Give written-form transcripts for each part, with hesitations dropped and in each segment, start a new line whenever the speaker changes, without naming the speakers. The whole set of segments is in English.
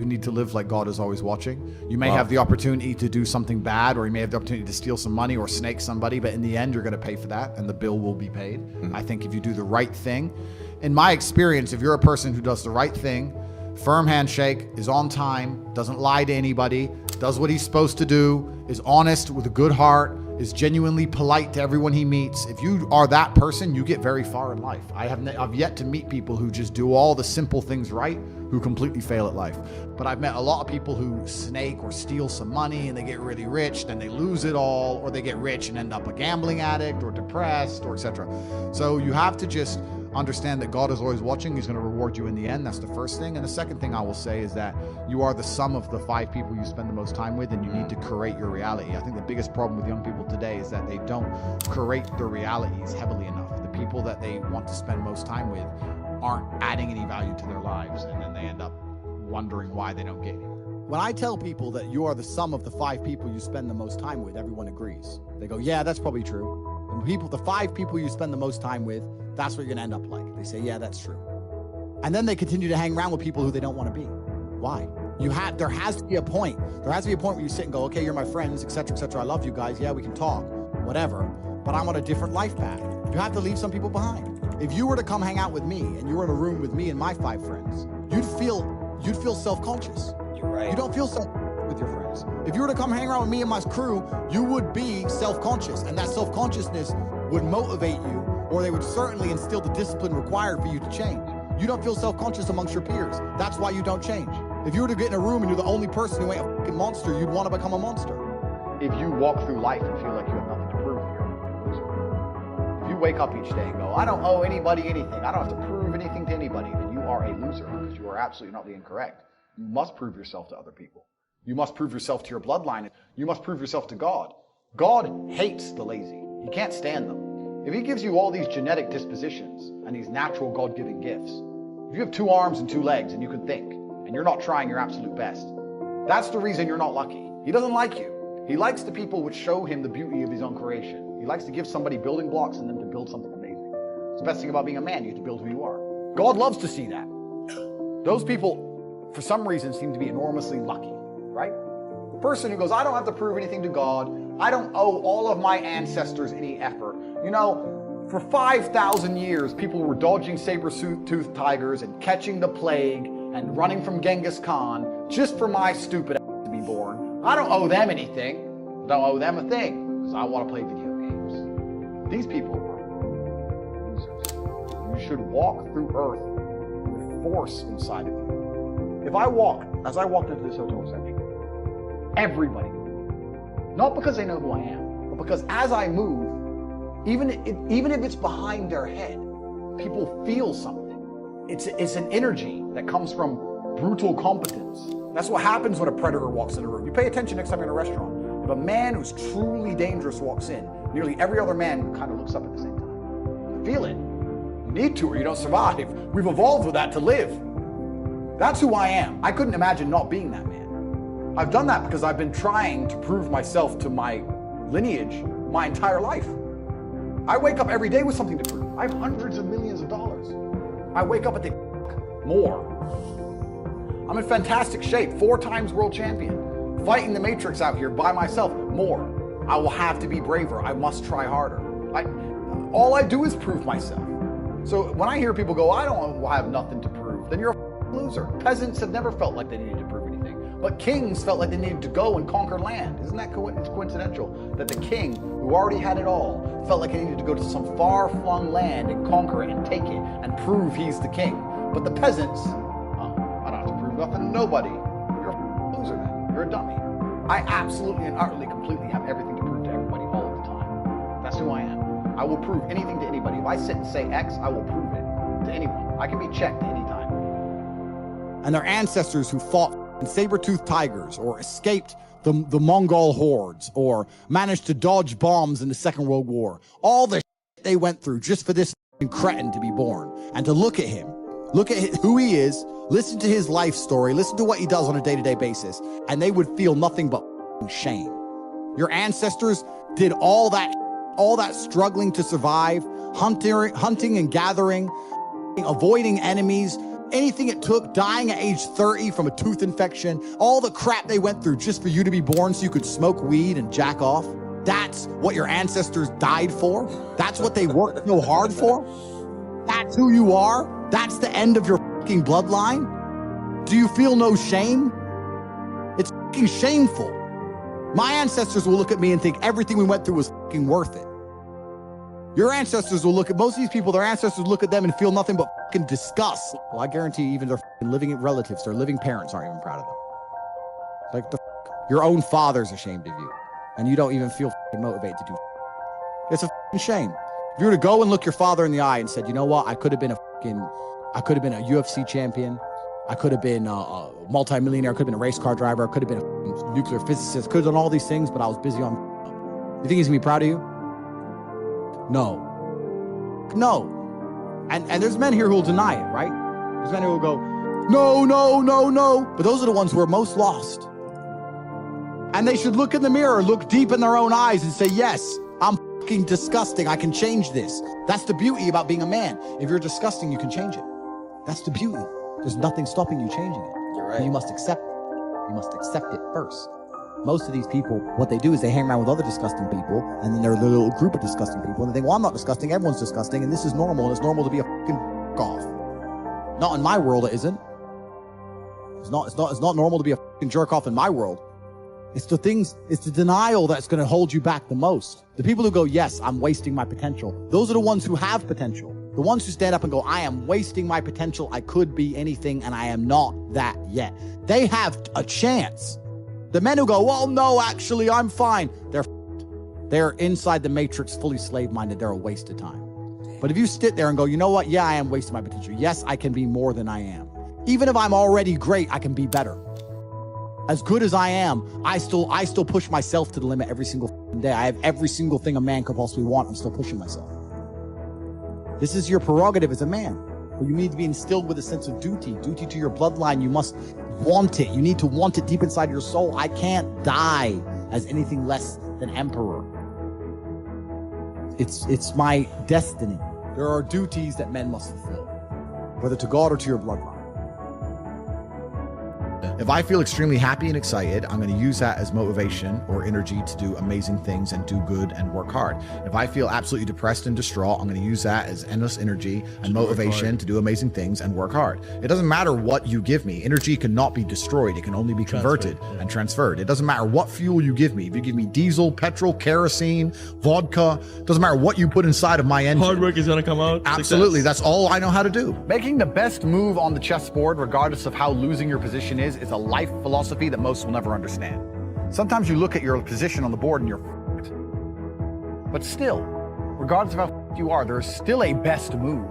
You need to live like God is always watching. You may have the opportunity to do something bad, or you may have the opportunity to steal some money or snake somebody, but in the end, you're going to pay for that, and the bill will be paid. I think if you do the right thing, in my experience, if you're a person who does the right thing, firm handshake, is on time, doesn't lie to anybody, does what he's supposed to do, is honest with a good heart, is genuinely polite to everyone he meets. If you are that person, you get very far in life. I've yet to meet people who just do all the simple things right, who completely fail at life. But I've met a lot of people who snake or steal some money and they get really rich, then they lose it all, or they get rich and end up a gambling addict or depressed or etc. So you have to just understand that God is always watching. He's going to reward you in the end. That's the first thing. And the second thing I will say is that you are the sum of the 5 people you spend the most time with, and you need to curate your reality. I think the biggest problem with young people today is that they don't curate their realities heavily enough. The people that they want to spend most time with aren't adding any value to their lives, and then they end up wondering why they don't get anywhere. When I tell people that you are the sum of the 5 people you spend the most time with, everyone agrees. They go, yeah, that's probably true. The 5 people you spend the most time with, that's what you're gonna end up like. They say, yeah, that's true. And then they continue to hang around with people who they don't want to be. Why? There has to be a point. There has to be a point where you sit and go, okay, you're my friends, etc., etc. I love you guys. Yeah, we can talk, whatever. But I'm on a different life path. You have to leave some people behind. If you were to come hang out with me and you were in a room with me and my 5 friends, you'd feel self-conscious.
You're right.
You don't feel with your friends. If you were to come hang around with me and my crew, you would be self-conscious, and that self-consciousness would motivate you, or they would certainly instill the discipline required for you to change. You don't feel self-conscious amongst your peers. That's why you don't change. If you were to get in a room and you're the only person who ain't a fucking monster, you'd want to become a monster. If you walk through life and feel like you have nothing to prove, you're a loser. If you wake up each day and go, I don't owe anybody anything, I don't have to prove anything to anybody, then you are a loser, because you are absolutely not being correct. You must prove yourself to other people. You must prove yourself to your bloodline. You must prove yourself to God. God hates the lazy. He can't stand them. If he gives you all these genetic dispositions and these natural God-given gifts, if you have 2 arms and 2 legs and you can think, and you're not trying your absolute best, that's the reason you're not lucky. He doesn't like you. He likes the people which show him the beauty of his own creation. He likes to give somebody building blocks and them to build something amazing. It's the best thing about being a man. You have to build who you are. God loves to see that. Those people, for some reason, seem to be enormously lucky, right? The person who goes, I don't have to prove anything to God. I don't owe all of my ancestors any effort. You know, for 5,000 years, people were dodging saber-toothed tigers and catching the plague and running from Genghis Khan just for my stupid ass to be born. I don't owe them anything. Don't owe them a thing, because I want to play video games. These people are losers. You should walk through earth with force inside of you. As I walked into this hotel reception, everybody, not because they know who I am, but because as I move, even if it's behind their head, people feel something. It's an energy that comes from brutal competence. That's what happens when a predator walks in a room. You pay attention next time you're in a restaurant. If a man who's truly dangerous walks in, nearly every other man kind of looks up at the same time. You feel it. You need to, or you don't survive. We've evolved with that to live. That's who I am. I couldn't imagine not being that man. I've done that because I've been trying to prove myself to my lineage my entire life. I wake up every day with something to prove. I have hundreds of millions of dollars. I wake up at the more. I'm in fantastic shape, 4 times world champion, fighting the matrix out here by myself, more. I will have to be braver. I must try harder. All I do is prove myself. So when I hear people go, I don't have nothing to prove, then you're a loser. Peasants have never felt like they needed to prove anything, but kings felt like they needed to go and conquer land. Isn't that coincidental that the king, who already had it all, felt like he needed to go to some far-flung land and conquer it and take it and prove he's the king? But the peasants, I don't have to prove nothing to nobody. You're a loser then. You're a dummy. I absolutely and utterly, completely have everything to prove to everybody all of the time. That's who I am. I will prove anything to anybody. If I sit and say X, I will prove it to anyone. I can be checked anytime. And their ancestors who fought saber-toothed tigers or escaped the Mongol hordes or managed to dodge bombs in the Second World War. All the shit they went through just for this cretin to be born. And to look at him, look at who he is, listen to his life story, listen to what he does on a day-to-day basis, and they would feel nothing but shame. Your ancestors did all that struggling to survive, hunting and gathering, avoiding enemies, anything it took, dying at age 30 from a tooth infection, all the crap they went through just for you to be born so you could smoke weed and jack off. That's what your ancestors died for. That's what they worked so hard for. That's who you are. That's the end of your fucking bloodline. Do you feel no shame? It's fucking shameful. My ancestors will look at me and think everything we went through was fucking worth it. Your ancestors will look at, most of these people, their ancestors look at them and feel nothing but fucking disgust. Well, I guarantee even their fucking living relatives, their living parents aren't even proud of them. Like, your own father's ashamed of you, and you don't even feel fucking motivated to do. It's a fucking shame. If you were to go and look your father in the eye and said, you know what, I could have been a UFC champion. I could have been a multi-millionaire. I could have been a race car driver. I could have been a nuclear physicist. Could have done all these things, but I was busy on. You think he's gonna be proud of you? No. And there's men here who will deny it, right? There's men who will go, no. But those are the ones who are most lost. And they should look in the mirror, look deep in their own eyes and say, yes, I'm fucking disgusting. I can change this. That's the beauty about being a man. If you're disgusting, you can change it. That's the beauty. There's nothing stopping you changing it.
You're right.
But you must accept it. You must accept it first. Most of these people, what they do is they hang around with other disgusting people, and then they're a little group of disgusting people, and they think, well, I'm not disgusting, everyone's disgusting, and this is normal, and it's normal to be a fucking off. Not in my world, it isn't. It's not normal to be a fucking jerk off in my world. It's the denial that's going to hold you back the most. The people who go, yes, I'm wasting my potential. Those are the ones who have potential. The ones who stand up and go, I am wasting my potential. I could be anything, and I am not that yet. They have a chance. The men who go, well, no, actually, I'm fine. They're inside the matrix, fully slave-minded. They're a waste of time. But if you sit there and go, you know what? Yeah, I am wasting my potential. Yes, I can be more than I am. Even if I'm already great, I can be better. As good as I am, I still push myself to the limit every single day. I have every single thing a man could possibly want. I'm still pushing myself. This is your prerogative as a man. But you need to be instilled with a sense of duty to your bloodline. You must want it. You need to want it deep inside your soul. I can't die as anything less than emperor. It's my destiny. There are duties that men must fulfill, whether to God or to your bloodline.
If I feel extremely happy and excited, I'm going to use that as motivation or energy to do amazing things and do good and work hard. If I feel absolutely depressed and distraught, I'm going to use that as endless energy and motivation to do amazing things and work hard. It doesn't matter what you give me. Energy cannot be destroyed. It can only be converted and transferred. It doesn't matter what fuel you give me. If you give me diesel, petrol, kerosene, vodka, it doesn't matter what you put inside of my engine.
Hard work is going to come out.
Absolutely. That's all I know how to do.
Making the best move on the chessboard, regardless of how losing your position is a life philosophy that most will never understand. Sometimes you look at your position on the board and you're f***ed. But still, regardless of how f***ed you are, there is still a best move.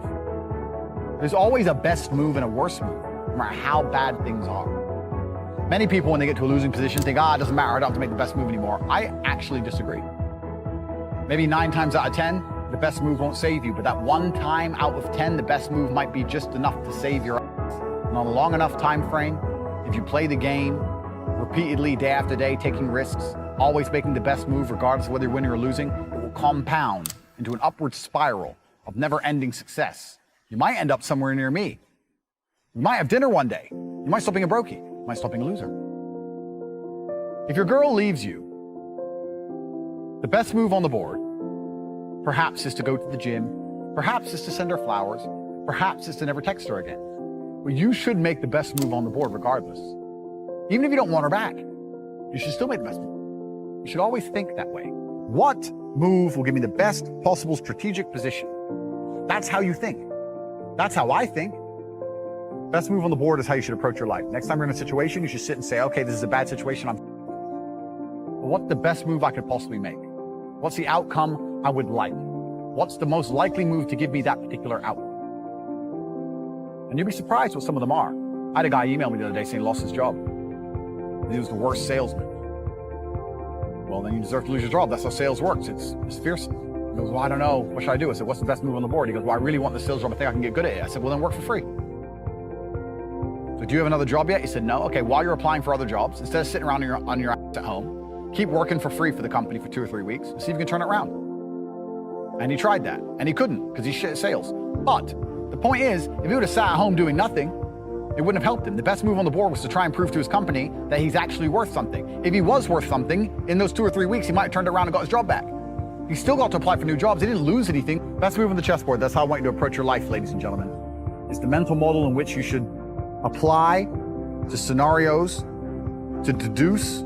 There's always a best move and a worse move, no matter how bad things are. Many people, when they get to a losing position, think, it doesn't matter, I don't have to make the best move anymore. I actually disagree. Maybe 9 times out of 10, the best move won't save you, but that 1 time out of 10, the best move might be just enough to save your ass. And on a long enough time frame, if you play the game repeatedly, day after day, taking risks, always making the best move, regardless of whether you're winning or losing, it will compound into an upward spiral of never-ending success. You might end up somewhere near me. You might have dinner one day. You might stop being a brokey. You might stop being a loser. If your girl leaves you, the best move on the board, perhaps is to go to the gym, perhaps is to send her flowers, perhaps is to never text her again. But you should make the best move on the board regardless. Even if you don't want her back, you should still make the best move. You should always think that way. What move will give me the best possible strategic position? That's how you think. That's how I think. Best move on the board is how you should approach your life. Next time you're in a situation, you should sit and say, okay, this is a bad situation. But what's the best move I could possibly make? What's the outcome I would like? What's the most likely move to give me that particular outcome? And you'd be surprised what some of them are. I had a guy email me the other day saying he lost his job. He was the worst salesman. Well, then you deserve to lose your job. That's how sales works. It's fearsome. He goes, well, I don't know. What should I do? I said, what's the best move on the board? He goes, well, I really want the sales job. I think I can get good at it. I said, well, then work for free. So do you have another job yet? He said, no. Okay, while you're applying for other jobs, instead of sitting around on your ass at home, keep working for free for the company for 2 or 3 weeks and see if you can turn it around. And he tried that. And he couldn't because he's shit at sales. But the point is, if he would have sat at home doing nothing, it wouldn't have helped him. The best move on the board was to try and prove to his company that he's actually worth something. If he was worth something, in those 2 or 3 weeks, he might have turned around and got his job back. He still got to apply for new jobs. He didn't lose anything. Best move on the chessboard. That's how I want you to approach your life, ladies and gentlemen. It's the mental model in which you should apply to scenarios to deduce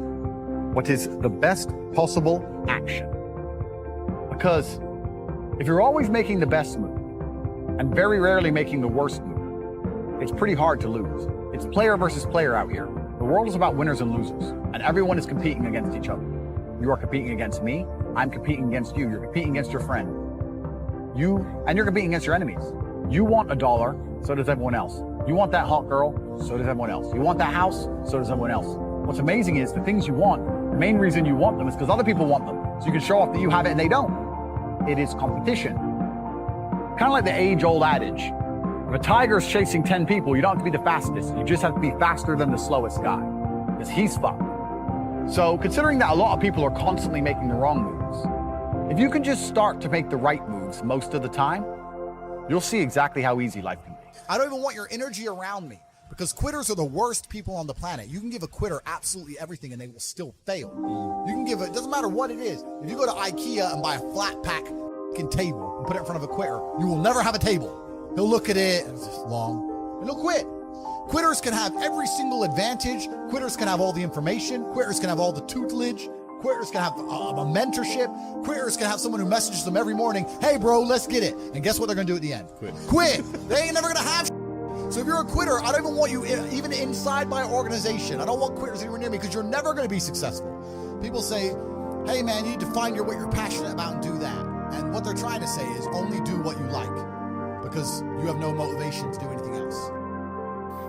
what is the best possible action. Because if you're always making the best move and very rarely making the worst move, it's pretty hard to lose. It's player versus player out here. The world is about winners and losers, and everyone is competing against each other. You are competing against me. I'm competing against you. You're competing against your friend. You're competing against your enemies. You want $1, so does everyone else. You want that hot girl, so does everyone else. You want that house, so does everyone else. What's amazing is the things you want, the main reason you want them is because other people want them. So you can show off that you have it and they don't. It is competition. Kind of like the age-old adage. If a tiger's chasing 10 people, you don't have to be the fastest. You just have to be faster than the slowest guy, because he's fucked. So considering that a lot of people are constantly making the wrong moves, if you can just start to make the right moves most of the time, you'll see exactly how easy life can be.
I don't even want your energy around me, because quitters are the worst people on the planet. You can give a quitter absolutely everything and they will still fail. You can give it, doesn't matter what it is. If you go to IKEA and buy a flat pack table and put it in front of a quitter, you will never have a table. He'll look at it, and it's just long, and he'll quit. Quitters can have every single advantage. Quitters can have all the information. Quitters can have all the tutelage. Quitters can have a mentorship. Quitters can have someone who messages them every morning, hey bro, let's get it. And guess what they're gonna do at the end? Quit. They ain't never gonna have So if you're a quitter, I don't even want you even inside my organization. I don't want quitters anywhere near me, because you're never gonna be successful. People say, hey man, you need to find what you're passionate about and do that. And what they're trying to say is only do what you like, because you have no motivation to do anything else.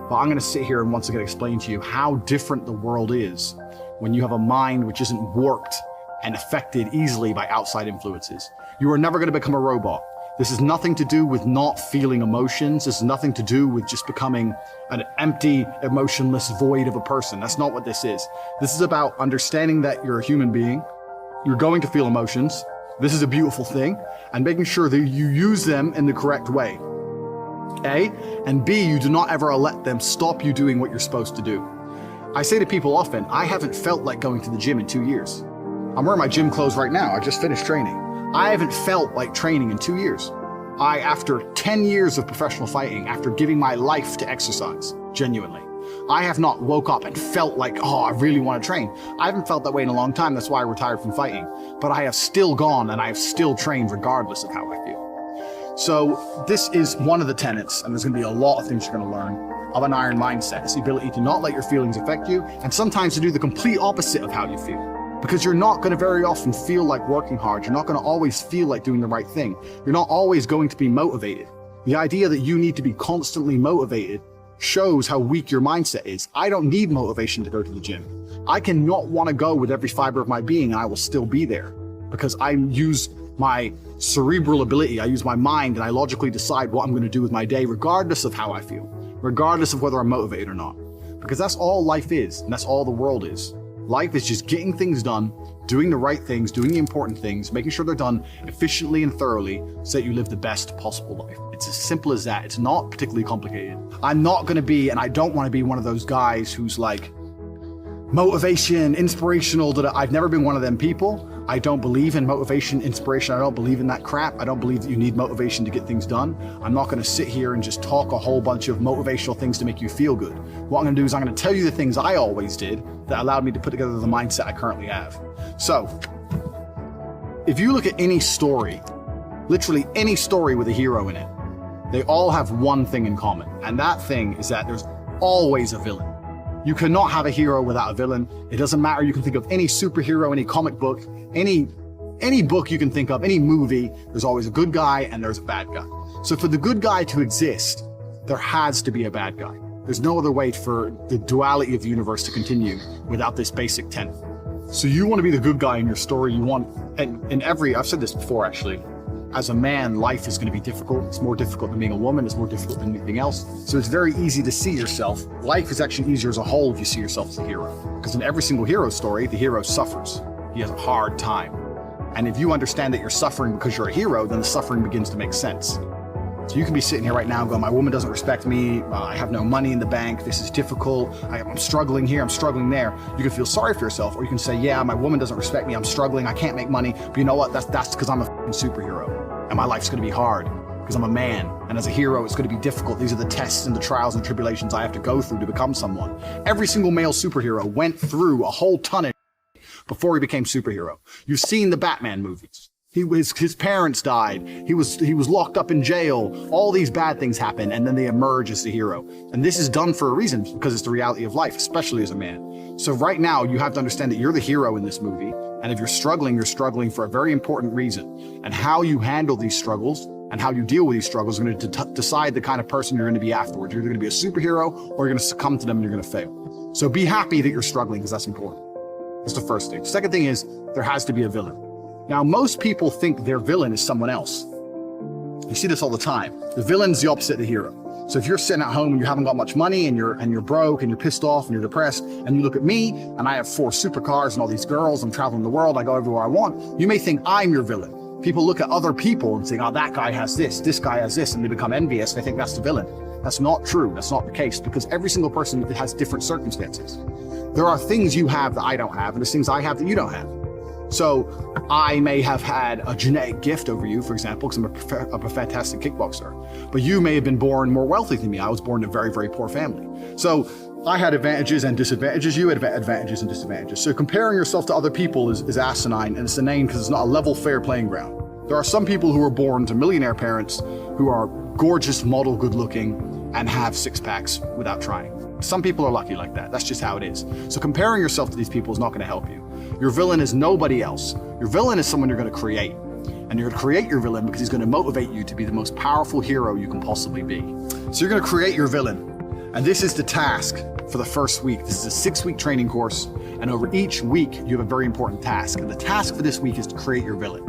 But I'm going to sit here and once again explain to you how different the world is when you have a mind which isn't warped and affected easily by outside influences. You are never going to become a robot. This is nothing to do with not feeling emotions. This is nothing to do with just becoming an empty, emotionless void of a person. That's not what this is. This is about understanding that you're a human being. You're going to feel emotions. This is a beautiful thing, and making sure that you use them in the correct way. A, and B, you do not ever let them stop you doing what you're supposed to do. I say to people often, I haven't felt like going to the gym in 2 years. I'm wearing my gym clothes right now. I just finished training. I haven't felt like training in 2 years. After 10 years of professional fighting, after giving my life to exercise, genuinely, I have not woke up and felt like, oh, I really want to train. I haven't felt that way in a long time. That's why I retired from fighting. But I have still gone and I have still trained regardless of how I feel. So this is one of the tenets, and there's going to be a lot of things you're going to learn, of an iron mindset. It's the ability to not let your feelings affect you, and sometimes to do the complete opposite of how you feel. Because you're not going to very often feel like working hard. You're not going to always feel like doing the right thing. You're not always going to be motivated. The idea that you need to be constantly motivated shows how weak your mindset is. I don't need motivation to go to the gym. I can not want to go with every fiber of my being, and I will still be there, because I use my cerebral ability, I use my mind, and I logically decide what I'm going to do with my day, regardless of how I feel, regardless of whether I'm motivated or not. Because that's all life is, and that's all the world is. Life is just getting things done, doing the right things, doing the important things, making sure they're done efficiently and thoroughly so that you live the best possible life. It's as simple as that. It's not particularly complicated. I'm not going to be, and I don't want to be one of those guys who's like motivation, inspirational. I've never been one of them people. I don't believe in motivation, inspiration. I don't believe in that crap. I don't believe that you need motivation to get things done. I'm not going to sit here and just talk a whole bunch of motivational things to make you feel good. What I'm going to do is I'm going to tell you the things I always did that allowed me to put together the mindset I currently have. So, if you look at any story, literally any story with a hero in it, they all have one thing in common. And that thing is that there's always a villain. You cannot have a hero without a villain. It doesn't matter. You can think of any superhero, any comic book, any book you can think of, any movie, there's always a good guy and there's a bad guy. So for the good guy to exist, there has to be a bad guy. There's no other way for the duality of the universe to continue without this basic tenet. So you want to be the good guy in your story. You want, and in every, I've said this before actually, as a man, life is going to be difficult. It's more difficult than being a woman. It's more difficult than anything else. So it's very easy to see yourself. Life is actually easier as a whole if you see yourself as a hero. Because in every single hero story, the hero suffers. He has a hard time. And if you understand that you're suffering because you're a hero, then the suffering begins to make sense. So you can be sitting here right now going, my woman doesn't respect me, I have no money in the bank, this is difficult, I'm struggling here, I'm struggling there. You can feel sorry for yourself, or you can say, yeah, my woman doesn't respect me, I'm struggling, I can't make money, but you know what, that's because I'm a superhero, and my life's gonna be hard, because I'm a man, and as a hero, it's gonna be difficult. These are the tests and the trials and tribulations I have to go through to become someone. Every single male superhero went through a whole ton of before he became superhero. You've seen the Batman movies. His parents died. He was locked up in jail. All these bad things happen, and then they emerge as the hero. And this is done for a reason, because it's the reality of life, especially as a man. So right now, you have to understand that you're the hero in this movie, and if you're struggling for a very important reason. And how you handle these struggles and how you deal with these struggles are going to decide the kind of person you're going to be afterwards. You're either going to be a superhero, or you're going to succumb to them and you're going to fail. So be happy that you're struggling, because that's important. That's the first thing. Second thing is, there has to be a villain. Now, most people think their villain is someone else. You see this all the time. The villain's the opposite of the hero. So if you're sitting at home and you haven't got much money and you're broke and you're pissed off and you're depressed, and you look at me and I have 4 supercars and all these girls, I'm traveling the world, I go everywhere I want, you may think I'm your villain. People look at other people and think, oh, that guy has this guy has this, and they become envious and they think that's the villain. That's not true. That's not the case, because every single person has different circumstances. There are things you have that I don't have, and there's things I have that you don't have. So I may have had a genetic gift over you, for example, because I'm a fantastic kickboxer, but you may have been born more wealthy than me. I was born in a very, very poor family. So I had advantages and disadvantages. You had advantages and disadvantages. So comparing yourself to other people is asinine, and it's inane because it's not a level, fair playing ground. There are some people who are born to millionaire parents who are gorgeous, model, good looking, and have 6 packs without trying. Some people are lucky like that. That's just how it is. So comparing yourself to these people is not going to help you. Your villain is nobody else. Your villain is someone you're going to create. And you're going to create your villain because he's going to motivate you to be the most powerful hero you can possibly be. So you're going to create your villain. And this is the task for the first week. This is a 6-week training course. And over each week, you have a very important task. And the task for this week is to create your villain.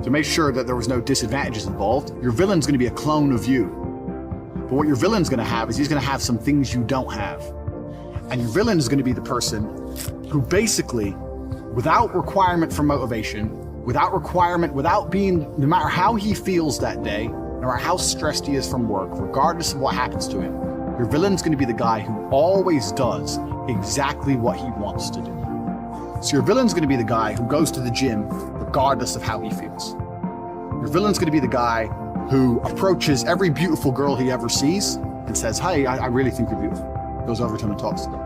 To make sure that there was no disadvantages involved, your villain's going to be a clone of you. But what your villain's going to have is he's going to have some things you don't have. And your villain is going to be the person who basically, without requirement for motivation, without being, no matter how he feels that day, no matter how stressed he is from work, regardless of what happens to him, your villain's going to be the guy who always does exactly what he wants to do. So your villain's going to be the guy who goes to the gym regardless of how he feels. Your villain's going to be the guy who approaches every beautiful girl he ever sees and says, hey, I really think you're beautiful. Goes over to him and talks to them.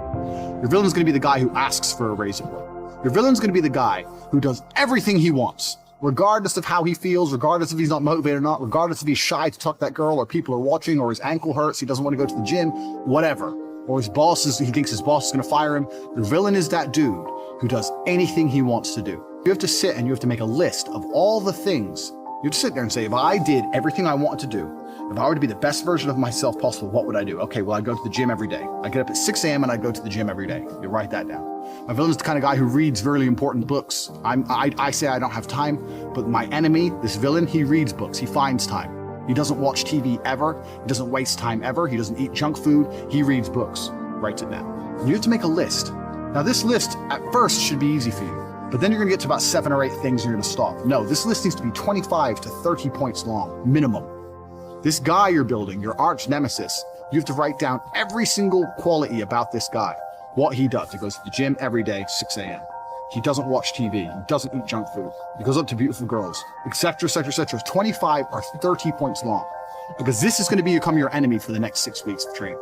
Your villain's going to be the guy who asks for a raise at work. Your villain's going to be the guy who does everything he wants, regardless of how he feels, regardless if he's not motivated or not, regardless if he's shy to talk to that girl, or people are watching, or his ankle hurts, he doesn't want to go to the gym, whatever. Or he thinks his boss is going to fire him. Your villain is that dude who does anything he wants to do. You have to sit and you have to make a list of all the things. You have to sit there and say, if I did everything I wanted to do, if I were to be the best version of myself possible, what would I do? Okay, well, I'd go to the gym every day. I get up at 6 a.m. and I go to the gym every day. You write that down. My villain's the kind of guy who reads really important books. I say I don't have time, but my enemy, this villain, he reads books. He finds time. He doesn't watch TV ever. He doesn't waste time ever. He doesn't eat junk food. He reads books. Writes it down. And you have to make a list. Now, this list at first should be easy for you, but then you're going to get to about 7 or 8 things and you're going to stop. No, this list needs to be 25 to 30 points long, minimum. This guy you're building, your arch nemesis, you have to write down every single quality about this guy. What he does. He goes to the gym every day, 6 a.m. He doesn't watch TV. He doesn't eat junk food. He goes up to beautiful girls, etc., etc., etc. 25 or 30 points long. Because this is going to become your enemy for the next 6 weeks of training.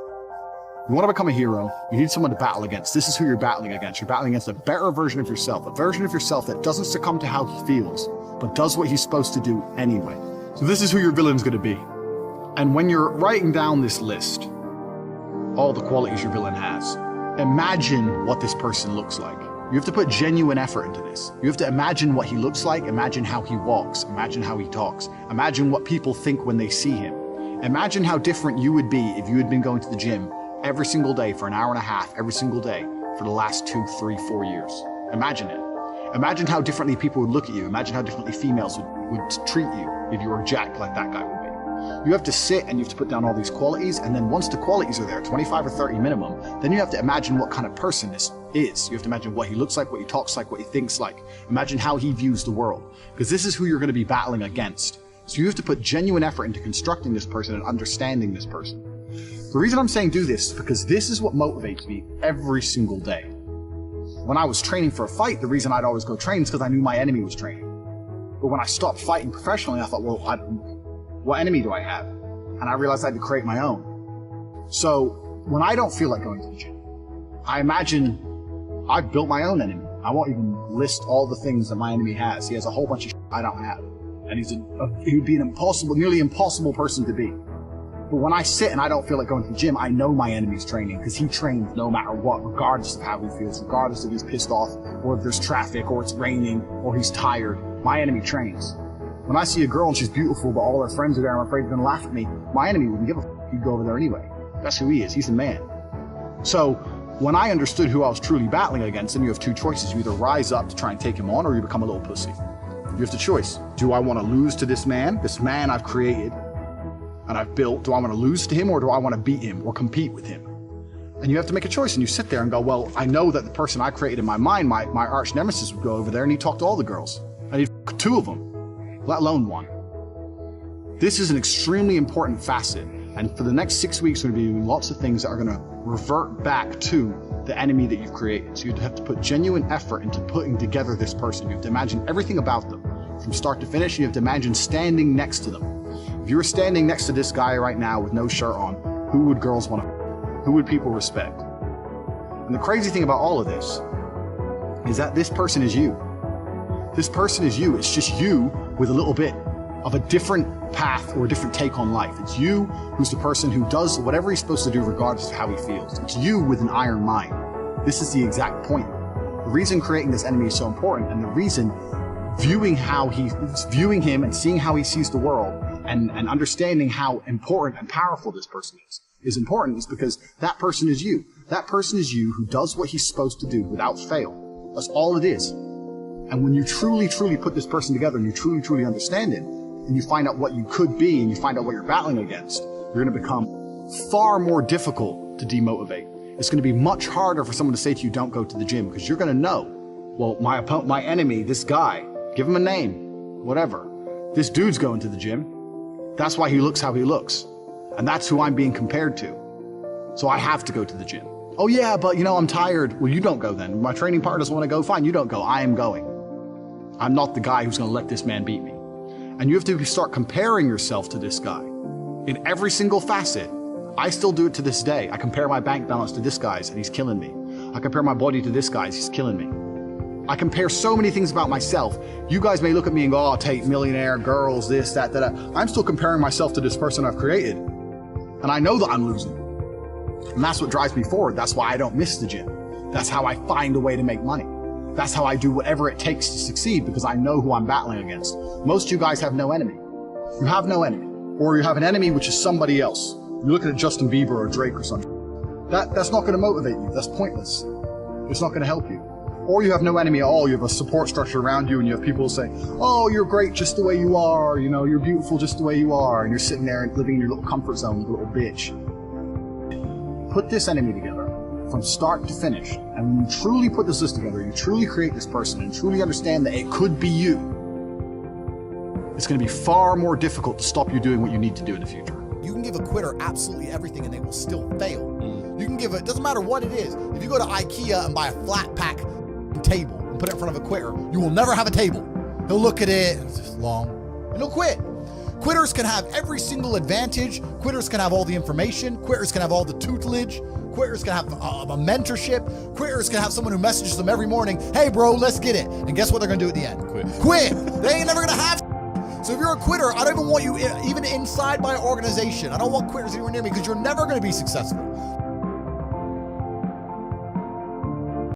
You want to become a hero, you need someone to battle against. This is who you're battling against. You're battling against a better version of yourself, a version of yourself that doesn't succumb to how he feels, but does what he's supposed to do anyway. So this is who your villain's going to be. And when you're writing down this list, all the qualities your villain has, imagine what this person looks like. You have to put genuine effort into this. You have to imagine what he looks like, imagine how he walks, imagine how he talks, imagine what people think when they see him. Imagine how different you would be if you had been going to the gym every single day for an hour and a half, every single day for the last 2, 3, 4 years. Imagine it. Imagine how differently people would look at you. Imagine how differently females would treat you if you were jacked like that guy would be. You have to sit and you have to put down all these qualities, and then once the qualities are there, 25 or 30 minimum, then you have to imagine what kind of person this is. You have to imagine what he looks like, what he talks like, what he thinks like. Imagine how he views the world, because this is who you're going to be battling against. So you have to put genuine effort into constructing this person and understanding this person. The reason I'm saying do this is because this is what motivates me every single day. When I was training for a fight, the reason I'd always go train is because I knew my enemy was training. But when I stopped fighting professionally, I thought, well, what enemy do I have? And I realized I had to create my own. So when I don't feel like going to the gym, I imagine I've built my own enemy. I won't even list all the things that my enemy has. He has a whole bunch of shit I don't have. And he would be an nearly impossible person to beat. But when I sit and I don't feel like going to the gym, I know my enemy's training because he trains no matter what, regardless of how he feels, regardless if he's pissed off or if there's traffic or it's raining or he's tired. My enemy trains. When I see a girl and she's beautiful, but all her friends are there and I'm afraid they're gonna laugh at me, my enemy wouldn't give a f***. He'd go over there anyway. That's who he is. He's a man. So when I understood who I was truly battling against, then you have two choices. You either rise up to try and take him on, or you become a little pussy. You have the choice. Do I want to lose to this man I've created and I've built? Do I want to lose to him, or do I want to beat him or compete with him? And you have to make a choice, and you sit there and go, well, I know that the person I created in my mind, my arch nemesis, would go over there and he'd talk to all the girls. And he'd f*** two of them, let alone one. This is an extremely important facet. And for the next 6 weeks, we're going to be doing lots of things that are going to revert back to the enemy that you've created. So you have to put genuine effort into putting together this person. You have to imagine everything about them from start to finish. You have to imagine standing next to them. If you were standing next to this guy right now with no shirt on, who would girls want to, who would people respect? And the crazy thing about all of this is that this person is you. This person is you. It's just you with a little bit of a different path or a different take on life. It's you who's the person who does whatever he's supposed to do regardless of how he feels. It's you with an iron mind. This is the exact point. The reason creating this enemy is so important, and the reason viewing him and seeing how he sees the world and understanding how important and powerful this person is important, is because that person is you. That person is you who does what he's supposed to do without fail. That's all it is. And when you truly, truly put this person together and you truly, truly understand it, and you find out what you could be and you find out what you're battling against, you're going to become far more difficult to demotivate. It's going to be much harder for someone to say to you, don't go to the gym, because you're going to know, well, my enemy, this guy, give him a name, whatever. This dude's going to the gym. That's why he looks how he looks. And that's who I'm being compared to. So I have to go to the gym. Oh yeah, but I'm tired. Well, you don't go then. My training partner doesn't want to go. Fine, you don't go. I am going. I'm not the guy who's going to let this man beat me. And you have to start comparing yourself to this guy in every single facet. I still do it to this day. I compare my bank balance to this guy's and he's killing me. I compare my body to this guy's, he's killing me. I compare so many things about myself. You guys may look at me and go, oh, Tate, millionaire, girls, this, that, that. I'm still comparing myself to this person I've created. And I know that I'm losing. And that's what drives me forward. That's why I don't miss the gym. That's how I find a way to make money. That's how I do whatever it takes to succeed, because I know who I'm battling against. Most of you guys have no enemy. You have no enemy. Or you have an enemy which is somebody else. You're looking at Justin Bieber or Drake or something. That's not going to motivate you. That's pointless. It's not going to help you. Or you have no enemy at all. You have a support structure around you and you have people who say, oh, you're great just the way you are. You're beautiful just the way you are. And you're sitting there and living in your little comfort zone, you little bitch. Put this enemy together from start to finish. And when you truly put this list together, you truly create this person and truly understand that it could be you, it's going to be far more difficult to stop you doing what you need to do in the future.
You can give a quitter absolutely everything and they will still fail. You can give it, doesn't matter what it is. If you go to IKEA and buy a flat pack table and put it in front of a quitter, you will never have a table. He'll look at it, it's just long, and he'll quit. Quitters can have every single advantage. Quitters can have all the information. Quitters can have all the tutelage. Quitters can have a mentorship. Quitters can have someone who messages them every morning, hey bro, let's get it. And guess what they're gonna do at the end? Quit. They ain't never gonna have. So if you're a quitter, I don't even want you even inside my organization. I don't want quitters anywhere near me because you're never gonna be successful.